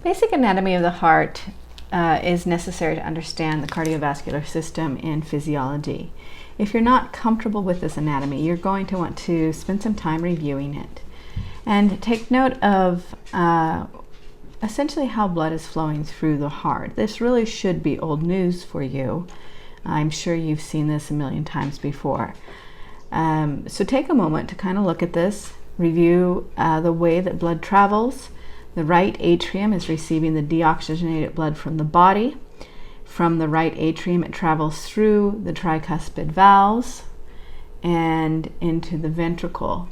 Basic anatomy of the heart is necessary to understand the cardiovascular system and physiology. If you're not comfortable with this anatomy, you're going to want to spend some time reviewing it and take note of essentially how blood is flowing through the heart. This really should be old news for you. I'm sure you've seen this a million times before. So take a moment to kind of look at this, review the way that blood travels. The right atrium is receiving the deoxygenated blood from the body. From the right atrium, it travels through the tricuspid valves and into the ventricle.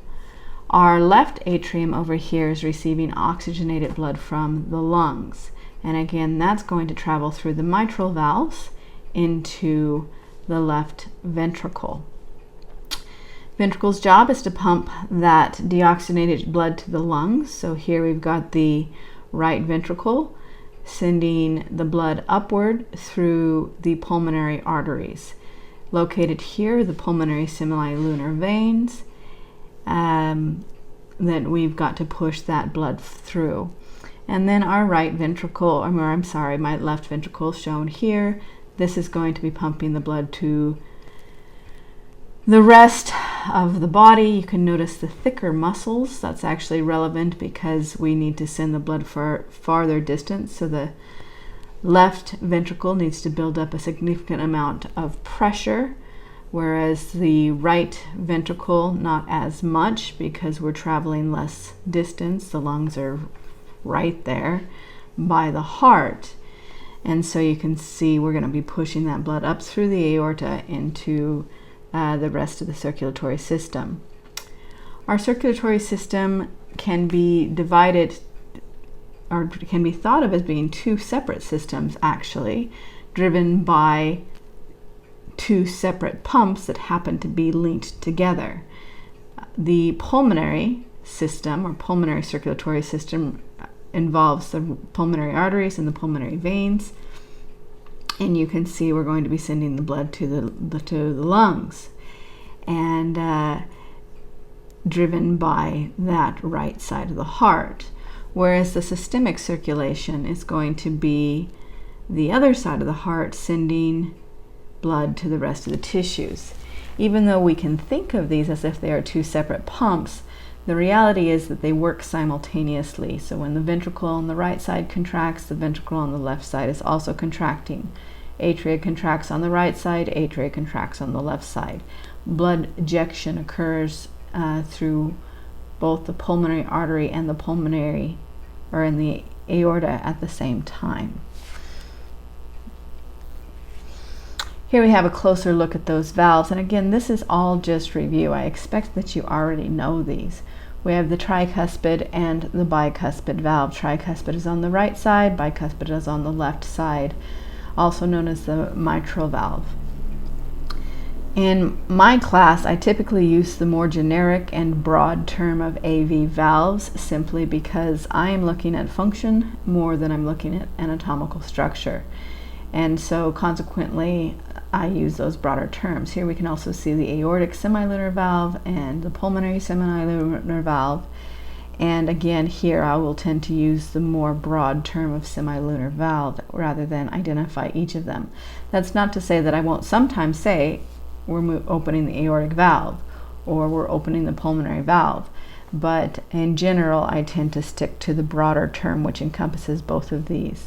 Our left atrium over here is receiving oxygenated blood from the lungs. And again, that's going to travel through the mitral valves into the left ventricle. Ventricle's job is to pump that deoxygenated blood to the lungs. So here we've got the right ventricle sending the blood upward through the pulmonary arteries. Located here, the pulmonary semilunar veins that we've got to push that blood through. And then our right ventricle, my left ventricle shown here, this is going to be pumping the blood to the rest of the body. You can notice the thicker muscles. That's actually relevant because we need to send the blood for farther distance. So the left ventricle needs to build up a significant amount of pressure, whereas the right ventricle not as much because we're traveling less distance. The lungs are right there by the heart. And so you can see we're going to be pushing that blood up through the aorta into the rest of the circulatory system. Our circulatory system can be divided, or can be thought of as being two separate systems actually, driven by two separate pumps that happen to be linked together. The pulmonary system, or pulmonary circulatory system, involves the pulmonary arteries and the pulmonary veins. And you can see we're going to be sending the blood to the lungs, and driven by that right side of the heart. Whereas the systemic circulation is going to be the other side of the heart, sending blood to the rest of the tissues. Even though we can think of these as if they are two separate pumps, the reality is that they work simultaneously. So when the ventricle on the right side contracts, the ventricle on the left side is also contracting. Atria contracts on the right side, atria contracts on the left side. Blood ejection occurs through both the pulmonary artery and the pulmonary, or in the aorta, at the same time. Here we have a closer look at those valves, and again, this is all just review. I expect that you already know these. We have the tricuspid and the bicuspid valve. Tricuspid is on the right side, bicuspid is on the left side, also known as the mitral valve. In my class, I typically use the more generic and broad term of AV valves simply because I am looking at function more than I'm looking at anatomical structure. And so consequently, I use those broader terms. Here we can also see the aortic semilunar valve and the pulmonary semilunar valve. And again, here I will tend to use the more broad term of semilunar valve rather than identify each of them. That's not to say that I won't sometimes say we're opening the aortic valve or we're opening the pulmonary valve. But in general, I tend to stick to the broader term which encompasses both of these.